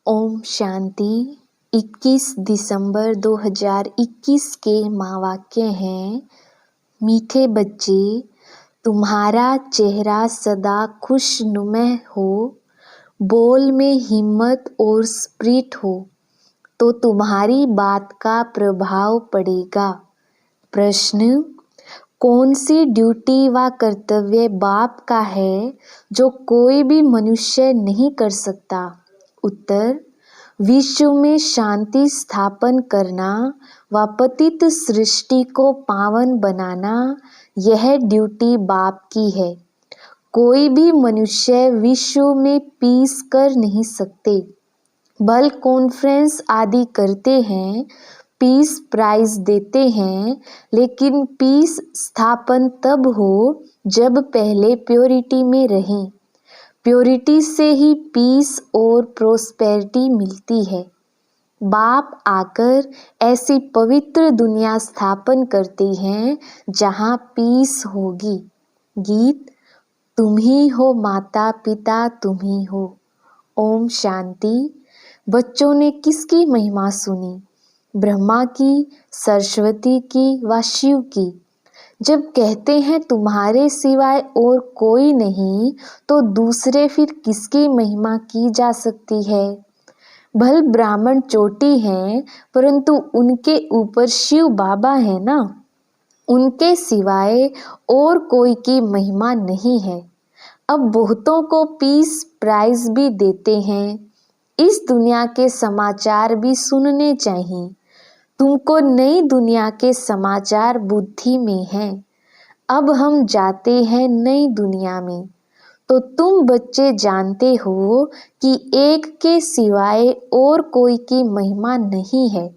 ओम शांति। 21 दिसंबर 2021 के महावाक्य हैं, मीठे बच्चे, तुम्हारा चेहरा सदा खुशनुमा हो, बोल में हिम्मत और स्पिरिट हो, तो तुम्हारी बात का प्रभाव पड़ेगा। प्रश्न, कौन सी ड्यूटी व कर्तव्य बाप का है जो कोई भी मनुष्य नहीं कर सकता? उत्तर, विश्व में शांति स्थापन करना व पतित सृष्टि को पावन बनाना, यह ड्यूटी बाप की है। कोई भी मनुष्य विश्व में पीस कर नहीं सकते। भल कॉन्फ्रेंस आदि करते हैं, पीस प्राइज देते हैं, लेकिन पीस स्थापन तब हो जब पहले प्योरिटी में रहें। प्योरिटी से ही पीस और प्रोस्पेरिटी मिलती है। बाप आकर ऐसी पवित्र दुनिया स्थापन करते हैं जहाँ पीस होगी। गीत, तुम ही हो माता पिता, तुम ही हो। ओम शांति। बच्चों ने किसकी महिमा सुनी? ब्रह्मा की, सरस्वती की व शिव की। जब कहते हैं तुम्हारे सिवाय और कोई नहीं, तो दूसरे फिर किसकी महिमा की जा सकती है? भल ब्राह्मण चोटी हैं, परंतु उनके ऊपर शिव बाबा है ना। उनके सिवाय और कोई की महिमा नहीं है। अब बहुतों को पीस प्राइज भी देते हैं। इस दुनिया के समाचार भी सुनने चाहिए। तुमको नई दुनिया के समाचार बुद्धि में हैं। अब हम जाते हैं नई दुनिया में। तो तुम बच्चे जानते हो कि एक के सिवाय और कोई की महिमा नहीं है।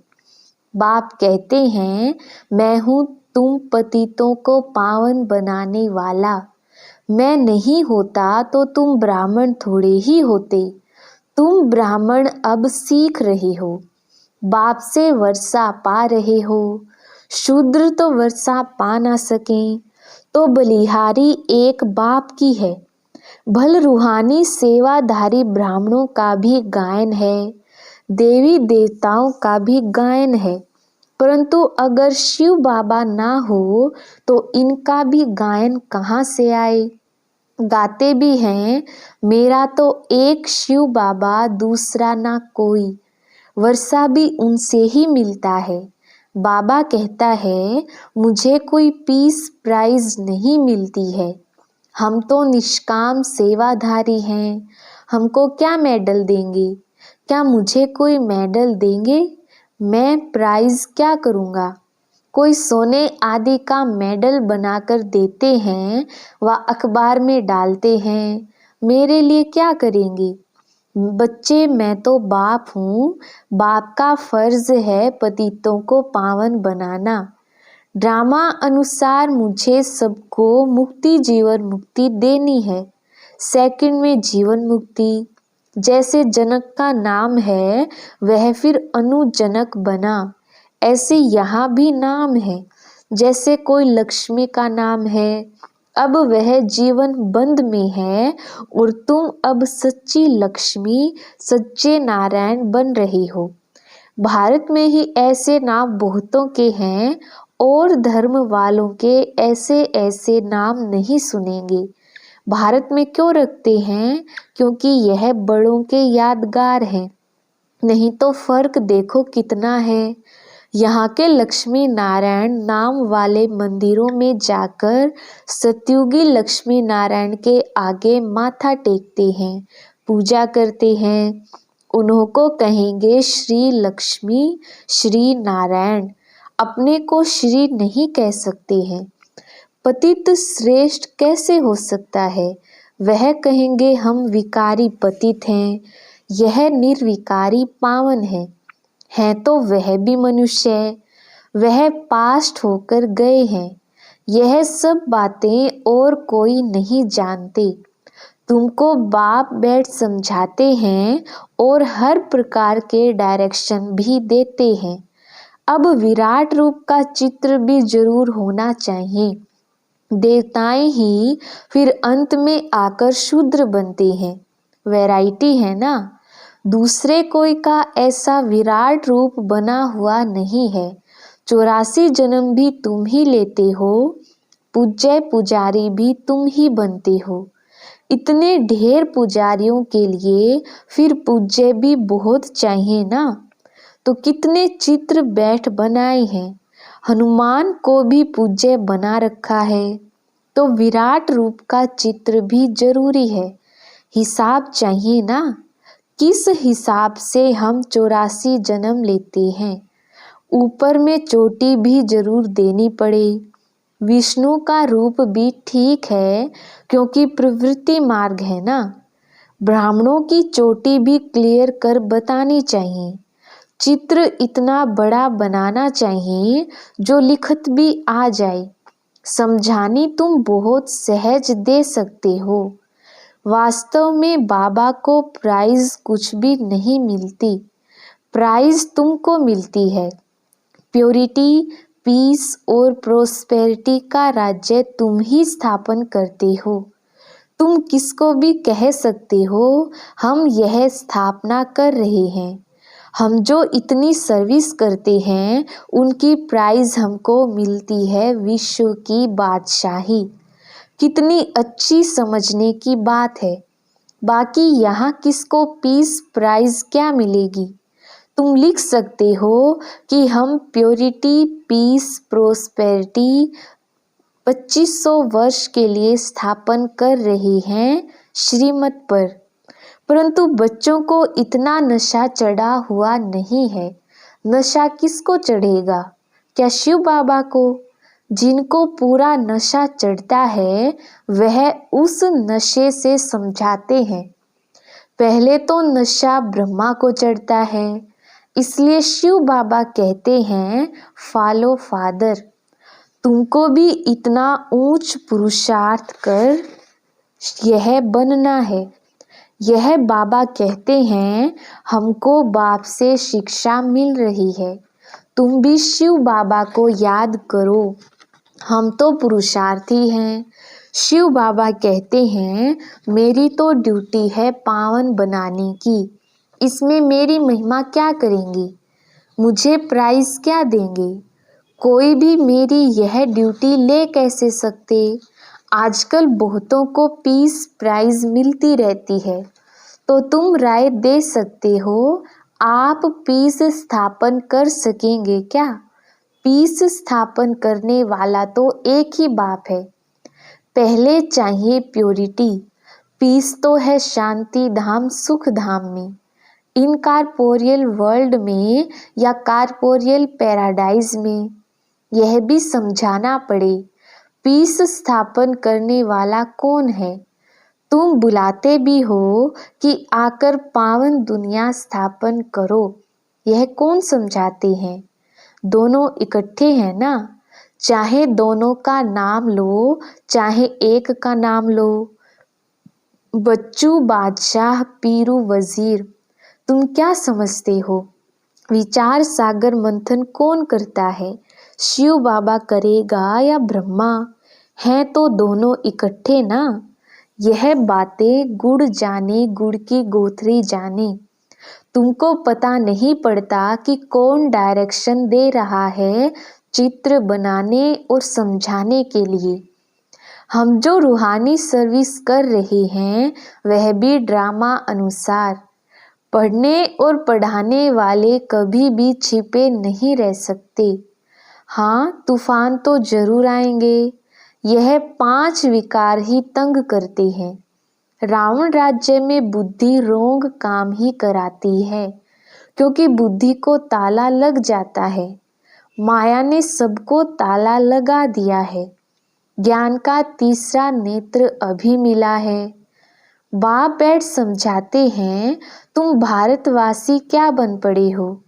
बाप कहते हैं, मैं हूँ तुम पतितों को पावन बनाने वाला। मैं नहीं होता तो तुम ब्राह्मण थोड़े ही होते। तुम ब्राह्मण अब सीख रहे हो, बाप से वर्षा पा रहे हो। शूद्र तो वर्षा पा ना सकें, तो बलिहारी एक बाप की है। भल रूहानी सेवाधारी ब्राह्मणों का भी गायन है, देवी देवताओं का भी गायन है, परंतु अगर शिव बाबा ना हो तो इनका भी गायन कहाँ से आए? गाते भी हैं, मेरा तो एक शिव बाबा, दूसरा ना कोई। वर्षा भी उनसे ही मिलता है। बाबा कहता है, मुझे कोई पीस प्राइज नहीं मिलती है। हम तो निष्काम सेवाधारी हैं। हमको क्या मेडल देंगे? क्या मुझे कोई मेडल देंगे? मैं प्राइज क्या करूँगा? कोई सोने आदि का मेडल बनाकर देते हैं व अखबार में डालते हैं। मेरे लिए क्या करेंगे? बच्चे, मैं तो बाप हूँ। बाप का फर्ज है पतितों को पावन बनाना। ड्रामा अनुसार मुझे सबको मुक्ति जीवन मुक्ति देनी है। सेकंड में जीवन मुक्ति। जैसे जनक का नाम है, वह फिर अनुजनक बना, ऐसे यहाँ भी नाम है। जैसे कोई लक्ष्मी का नाम है, अब वह जीवन बंद में है और तुम अब सच्ची लक्ष्मी, सच्चे नारायण बन रही हो। भारत में ही ऐसे नाम बहुतों के हैं और धर्म वालों के ऐसे ऐसे नाम नहीं सुनेंगे। भारत में क्यों रखते हैं? क्योंकि यह बड़ों के यादगार हैं। नहीं तो फर्क देखो कितना है। यहाँ के लक्ष्मी नारायण नाम वाले मंदिरों में जाकर सतयुगी लक्ष्मी नारायण के आगे माथा टेकते हैं, पूजा करते हैं। उन्हों को कहेंगे श्री लक्ष्मी, श्री नारायण। अपने को श्री नहीं कह सकते हैं। पतित श्रेष्ठ कैसे हो सकता है? वह कहेंगे हम विकारी पतित हैं, यह निर्विकारी पावन है तो वह भी मनुष्य है। वह पास्ट होकर गए हैं। यह सब बातें और कोई नहीं जानते। तुमको बाप बैठ समझाते हैं और हर प्रकार के डायरेक्शन भी देते हैं। अब विराट रूप का चित्र भी जरूर होना चाहिए। देवताएं ही फिर अंत में आकर शूद्र बनते हैं। वैरायटी है ना। दूसरे कोई का ऐसा विराट रूप बना हुआ नहीं है। 84 जन्म भी तुम ही लेते हो, पूज्य पुजारी भी तुम ही बनते हो। इतने ढेर पुजारियों के लिए फिर पूज्य भी बहुत चाहिए ना। तो कितने चित्र बैठ बनाए हैं, हनुमान को भी पूज्य बना रखा है। तो विराट रूप का चित्र भी जरूरी है, हिसाब चाहिए ना। किस हिसाब से हम 84 जन्म लेते हैं, ऊपर में चोटी भी जरूर देनी पड़े। विष्णु का रूप भी ठीक है, क्योंकि प्रवृत्ति मार्ग है ना। ब्राह्मणों की चोटी भी क्लियर कर बतानी चाहिए। चित्र इतना बड़ा बनाना चाहिए जो लिखत भी आ जाए। समझानी तुम बहुत सहज दे सकते हो। वास्तव में बाबा को प्राइज कुछ भी नहीं मिलती, प्राइज तुमको मिलती है। प्योरिटी, पीस और प्रोस्पेरिटी का राज्य तुम ही स्थापन करते हो। तुम किसको भी कह सकते हो हम यह स्थापना कर रहे हैं। हम जो इतनी सर्विस करते हैं उनकी प्राइज हमको मिलती है विश्व की बादशाही। कितनी अच्छी समझने की बात है। बाकी यहाँ किसको पीस प्राइज क्या मिलेगी। तुम लिख सकते हो कि हम प्योरिटी, पीस, प्रोस्पेरिटी 2500 वर्ष के लिए स्थापन कर रहे हैं श्रीमत पर। परंतु बच्चों को इतना नशा चढ़ा हुआ नहीं है। नशा किसको चढ़ेगा? क्या शिव बाबा को? जिनको पूरा नशा चढ़ता है वह उस नशे से समझाते हैं। पहले तो नशा ब्रह्मा को चढ़ता है, इसलिए शिव बाबा कहते हैं फॉलो फादर। तुमको भी इतना ऊंच पुरुषार्थ कर यह बनना है। यह बाबा कहते हैं हमको बाप से शिक्षा मिल रही है। तुम भी शिव बाबा को याद करो, हम तो पुरुषार्थी हैं। शिव बाबा कहते हैं मेरी तो ड्यूटी है पावन बनाने की, इसमें मेरी महिमा क्या करेंगे, मुझे प्राइज क्या देंगे। कोई भी मेरी यह ड्यूटी ले कैसे सकते। आजकल बहुतों को पीस प्राइज मिलती रहती है, तो तुम राय दे सकते हो आप पीस स्थापन कर सकेंगे क्या? पीस स्थापन करने वाला तो एक ही बाप है। पहले चाहिए प्योरिटी। पीस तो है शांति धाम, सुख धाम में, इनकॉर्पोरियल वर्ल्ड में या कॉर्पोरियल पैराडाइज में। यह भी समझाना पड़े पीस स्थापन करने वाला कौन है। तुम बुलाते भी हो कि आकर पावन दुनिया स्थापन करो, यह कौन समझाते हैं? दोनों इकट्ठे हैं ना। चाहे दोनों का नाम लो, चाहे एक का नाम लो। बच्चू बादशाह, पीरू वजीर, तुम क्या समझते हो? विचार सागर मंथन कौन करता है? शिव बाबा करेगा या ब्रह्मा? हैं तो दोनों इकट्ठे ना। यह बातें गुड़ जाने, गुड़ की गोथरी जाने। तुमको पता नहीं पड़ता कि कौन डायरेक्शन दे रहा है चित्र बनाने और समझाने के लिए। हम जो रूहानी सर्विस कर रहे हैं वह भी ड्रामा अनुसार। पढ़ने और पढ़ाने वाले कभी भी छिपे नहीं रह सकते। हाँ, तूफान तो जरूर आएंगे। यह 5 विकार ही तंग करते हैं। रावण राज्य में बुद्धि रोंग काम ही कराती है, क्योंकि बुद्धि को ताला लग जाता है। माया ने सबको ताला लगा दिया है। ज्ञान का तीसरा नेत्र अभी मिला है। बाप बैठ समझाते हैं तुम भारतवासी क्या बन पड़े हो।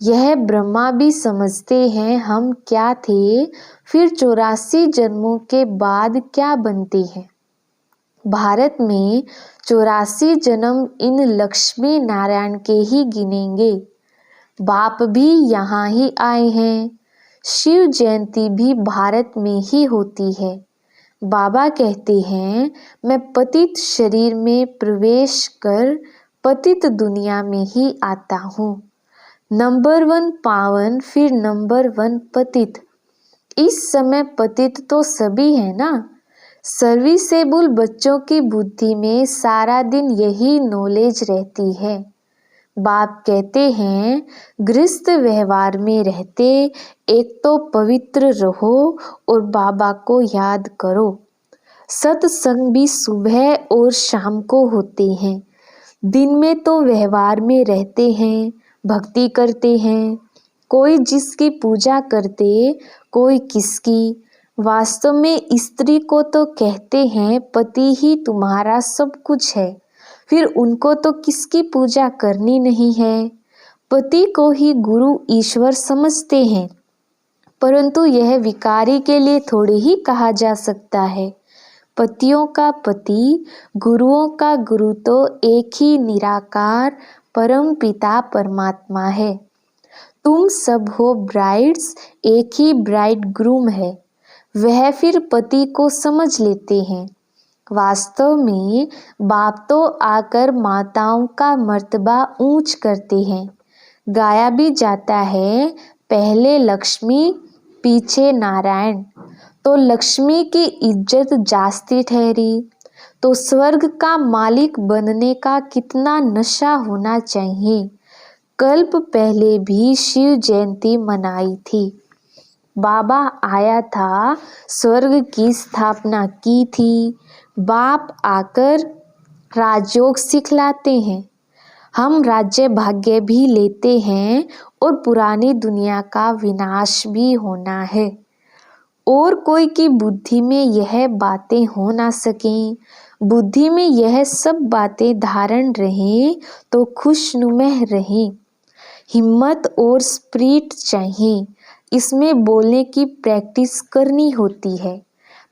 यह ब्रह्मा भी समझते हैं हम क्या थे, फिर 84 जन्मों के बाद क्या बनते हैं। भारत में 84 जन्म इन लक्ष्मी नारायण के ही गिनेंगे। बाप भी यहाँ ही आए हैं। शिव जयंती भी भारत में ही होती है। बाबा कहते हैं मैं पतित शरीर में प्रवेश कर पतित दुनिया में ही आता हूँ। नंबर 1 पावन, फिर नंबर 1 पतित। इस समय पतित तो सभी है ना। सर्विसेबल बच्चों की बुद्धि में सारा दिन यही नॉलेज रहती है। बाप कहते हैं गृहस्थ व्यवहार में रहते एक तो पवित्र रहो और बाबा को याद करो। सत्संग भी सुबह और शाम को होते हैं। दिन में तो व्यवहार में रहते हैं, भक्ति करते हैं, कोई जिसकी पूजा करते, कोई किसकी। वास्तव में स्त्री को तो कहते हैं पति ही तुम्हारा सब कुछ है, फिर उनको तो किसकी पूजा करनी नहीं है। पति को ही गुरु ईश्वर समझते हैं, परंतु यह विकारी के लिए थोड़ी ही कहा जा सकता है। पतियों का पति, गुरुओं का गुरु तो एक ही निराकार परम पिता परमात्मा है। तुम सब हो ब्राइड्स, एक ही ब्राइड ग्रूम है, वह फिर पति को समझ लेते हैं। वास्तव में बाप तो आकर माताओं का मर्तबा ऊंच करते हैं। गाया भी जाता है पहले लक्ष्मी पीछे नारायण, तो लक्ष्मी की इज्जत जास्ती ठहरी। तो स्वर्ग का मालिक बनने का कितना नशा होना चाहिए। कल्प पहले भी शिव जयंती मनाई थी। बाबा आया था, स्वर्ग की स्थापना की थी। बाप आकर राजयोग सिखलाते हैं। हम राज्य भाग्य भी लेते हैं और पुरानी दुनिया का विनाश भी होना है। और कोई की बुद्धि में यह बातें हो ना सकें, बुद्धि में यह सब बातें धारण रहें तो खुशनुमा रहें। हिम्मत और स्पिरिट चाहिए, इसमें बोलने की प्रैक्टिस करनी होती है।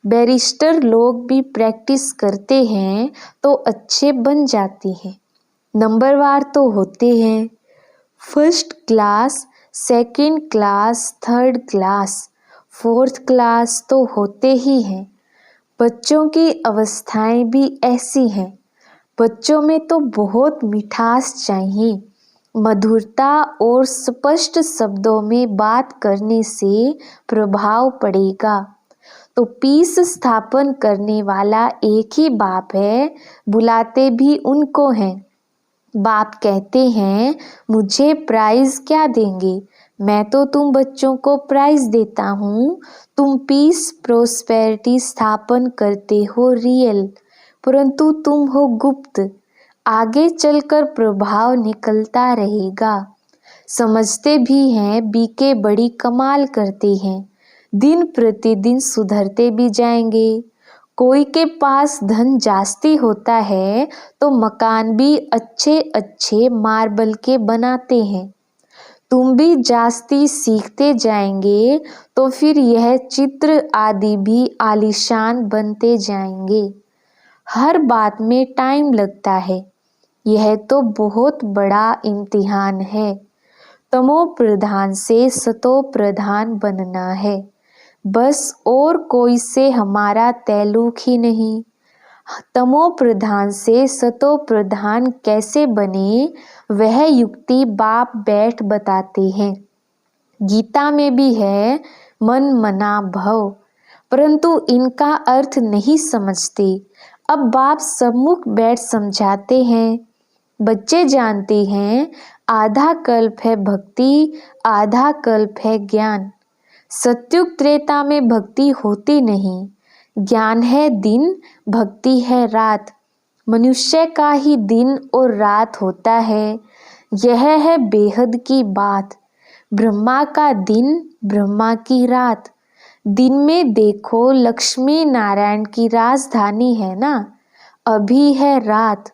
बैरिस्टर लोग भी प्रैक्टिस करते हैं तो अच्छे बन जाते हैं। नंबरवार तो होते हैं, first class, second class, third class, fourth class तो होते ही हैं। बच्चों की अवस्थाएं भी ऐसी हैं। बच्चों में तो बहुत मिठास चाहिए। मधुरता और स्पष्ट शब्दों में बात करने से प्रभाव पड़ेगा। तो पीस स्थापन करने वाला एक ही बाप है, बुलाते भी उनको हैं। बाप कहते हैं मुझे प्राइज क्या देंगे, मैं तो तुम बच्चों को प्राइज देता हूँ। तुम पीस प्रोस्पेरिटी स्थापन करते हो रियल, परंतु तुम हो गुप्त। आगे चलकर प्रभाव निकलता रहेगा। समझते भी हैं बीके बड़ी कमाल करते हैं, दिन प्रतिदिन सुधरते भी जाएंगे। कोई के पास धन जास्ती होता है तो मकान भी अच्छे अच्छे मार्बल के बनाते हैं। तुम भी जास्ती सीखते जाएंगे तो फिर यह चित्र आदि भी आलीशान बनते जाएंगे। हर बात में टाइम लगता है, यह तो बहुत बड़ा इम्तिहान है। तमो प्रधान से सतो प्रधान बनना है, बस और कोई से हमारा ताल्लुक ही नहीं। तमो प्रधान से सतो प्रधान कैसे बने, वह युक्ति बाप बैठ बताते हैं। गीता में भी है मन मना भव, परंतु इनका अर्थ नहीं समझते। अब बाप सम्मुख बैठ समझाते हैं। बच्चे जानते हैं आधा कल्प है भक्ति, आधा कल्प है ज्ञान। सत्युग त्रेता में भक्ति होती नहीं, ज्ञान है दिन, भक्ति है रात। मनुष्य का ही दिन और रात होता है, यह है बेहद की बात। ब्रह्मा का दिन, ब्रह्मा की रात। दिन में देखो लक्ष्मी नारायण की राजधानी है ना, अभी है रात।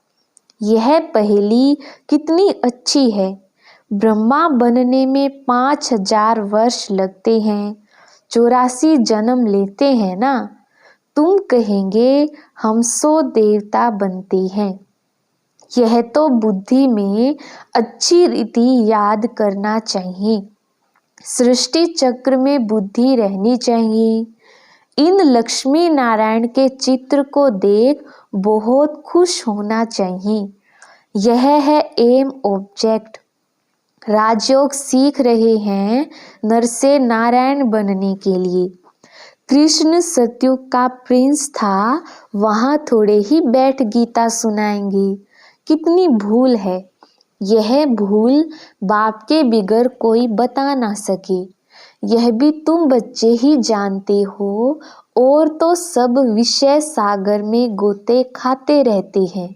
यह पहेली कितनी अच्छी है। ब्रह्मा बनने में 5000 वर्ष लगते हैं, 84 जन्म लेते हैं ना। तुम कहेंगे हम 100 देवता बनते हैं। यह तो बुद्धि में अच्छी रीति याद करना चाहिए। सृष्टि चक्र में बुद्धि रहनी चाहिए। इन लक्ष्मी नारायण के चित्र को देख बहुत खुश होना चाहिए। यह है एम ऑब्जेक्ट। राजयोग सीख रहे हैं नर से नारायण बनने के लिए। कृष्ण सतयुग का प्रिंस था, वहाँ थोड़े ही बैठ गीता सुनाएंगे। कितनी भूल है। यह भूल बाप के बिगर कोई बता ना सके। यह भी तुम बच्चे ही जानते हो, और तो सब विषय सागर में गोते खाते रहते हैं।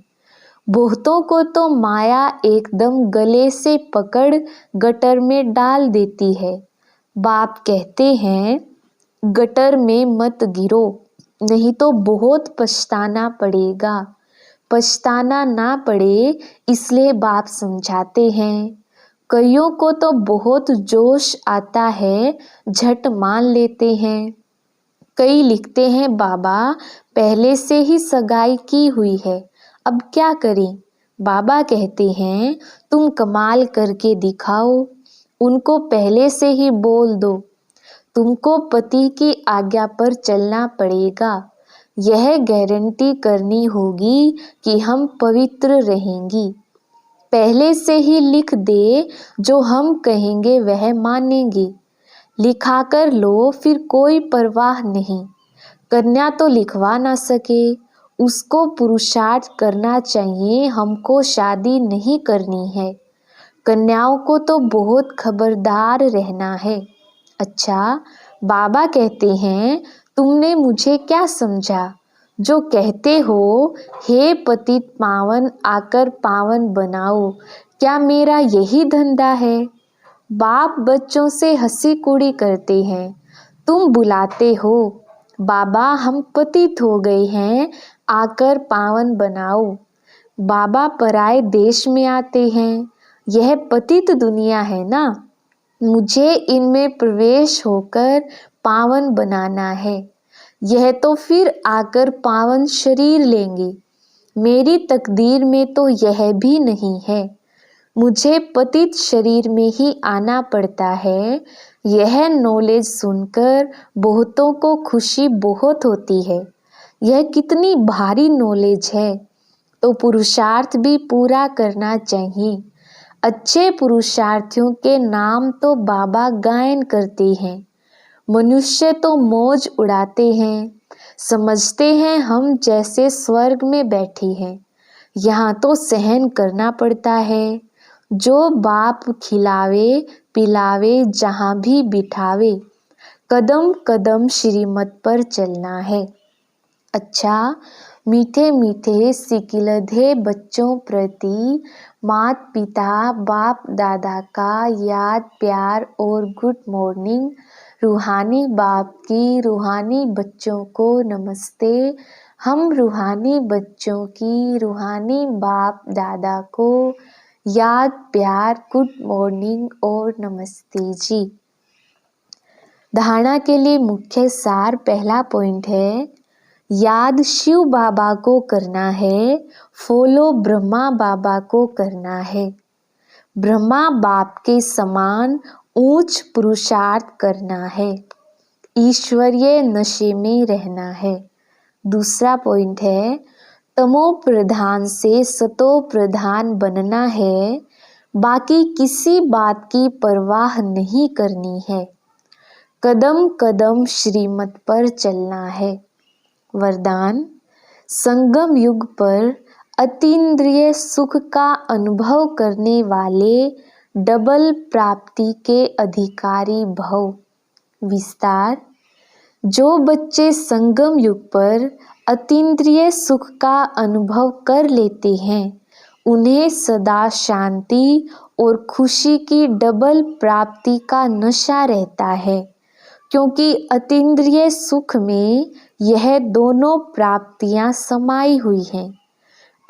बहुतों को तो माया एकदम गले से पकड़ गटर में डाल देती है। बाप कहते हैं गटर में मत गिरो, नहीं तो बहुत पछताना पड़ेगा। पछताना ना पड़े इसलिए बाप समझाते हैं। कईयों को तो बहुत जोश आता है, झट मान लेते हैं। कई लिखते हैं बाबा पहले से ही सगाई की हुई है, अब क्या करें। बाबा कहते हैं तुम कमाल करके दिखाओ, उनको पहले से ही बोल दो। तुमको पति की आज्ञा पर चलना पड़ेगा। यह गारंटी करनी होगी कि हम पवित्र रहेंगी। पहले से ही लिख दे, जो हम कहेंगे वह मानेंगे। लिखा कर लो, फिर कोई परवाह नहीं। कन्या तो लिखवा ना सके, उसको पुरुषार्थ करना चाहिए, हमको शादी नहीं करनी है। कन्याओं को तो बहुत खबरदार रहना है। अच्छा, बाबा कहते हैं तुमने मुझे क्या समझा जो कहते हो हे पतित पावन आकर पावन बनाओ, क्या मेरा यही धंधा है। बाप बच्चों से हंसी कुड़ी करते हैं, तुम बुलाते हो बाबा हम पतित हो गए हैं, आकर पावन बनाओ। बाबा पराए देश में आते हैं, यह पतित दुनिया है ना, मुझे इनमें प्रवेश होकर पावन बनाना है। यह तो फिर आकर पावन शरीर लेंगे। मेरी तकदीर में तो यह भी नहीं है, मुझे पतित शरीर में ही आना पड़ता है। यह नॉलेज सुनकर बहुतों को खुशी बहुत होती है। यह कितनी भारी नॉलेज है, तो पुरुषार्थ भी पूरा करना चाहिए। अच्छे पुरुषार्थियों के नाम तो बाबा गायन करते हैं। मनुष्य तो मौज उड़ाते हैं, समझते हैं हम जैसे स्वर्ग में बैठे हैं। यहाँ तो सहन करना पड़ता है। जो बाप खिलावे पिलावे जहाँ भी बिठावे, कदम कदम श्रीमत पर चलना है। अच्छा, मीठे मीठे सिकिलधे बच्चों प्रति माता पिता बाप दादा का याद प्यार और गुड मॉर्निंग। रूहानी बाप की रूहानी बच्चों को नमस्ते। हम रूहानी बच्चों की रूहानी बाप दादा को याद प्यार गुड मॉर्निंग और नमस्ते जी। धारणा के लिए मुख्य सार पहला पॉइंट है, याद शिव बाबा को करना है, फॉलो ब्रह्मा बाबा को करना है। ब्रह्मा बाप के समान ऊंच पुरुषार्थ करना है, ईश्वरीय नशे में रहना है। दूसरा पॉइंट है, तमो प्रधान से सतो प्रधान बनना है, बाकी किसी बात की परवाह नहीं करनी है। कदम कदम श्रीमत पर चलना है। वरदान, संगम युग पर अतीन्द्रिय सुख का अनुभव करने वाले डबल प्राप्ति के अधिकारी भव। विस्तार, जो बच्चे संगम युग पर अतीन्द्रिय सुख का अनुभव कर लेते हैं, उन्हें सदा शांति और खुशी की डबल प्राप्ति का नशा रहता है, क्योंकि अतीन्द्रिय सुख में यह दोनों प्राप्तियां समाई हुई हैं।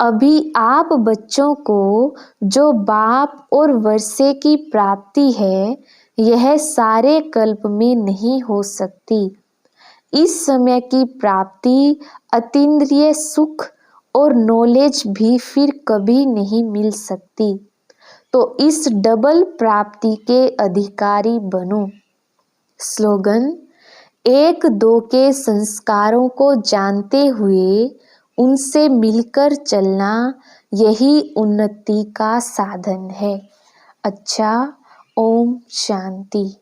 अभी आप बच्चों को जो बाप और वर्षे की प्राप्ति है, यह सारे कल्प में नहीं हो सकती। इस समय की प्राप्ति अतीन्द्रिय सुख और नॉलेज भी फिर कभी नहीं मिल सकती। तो इस डबल प्राप्ति के अधिकारी बनो। स्लोगन, एक दो के संस्कारों को जानते हुए उनसे मिलकर चलना, यही उन्नति का साधन है। अच्छा, ओम शांति।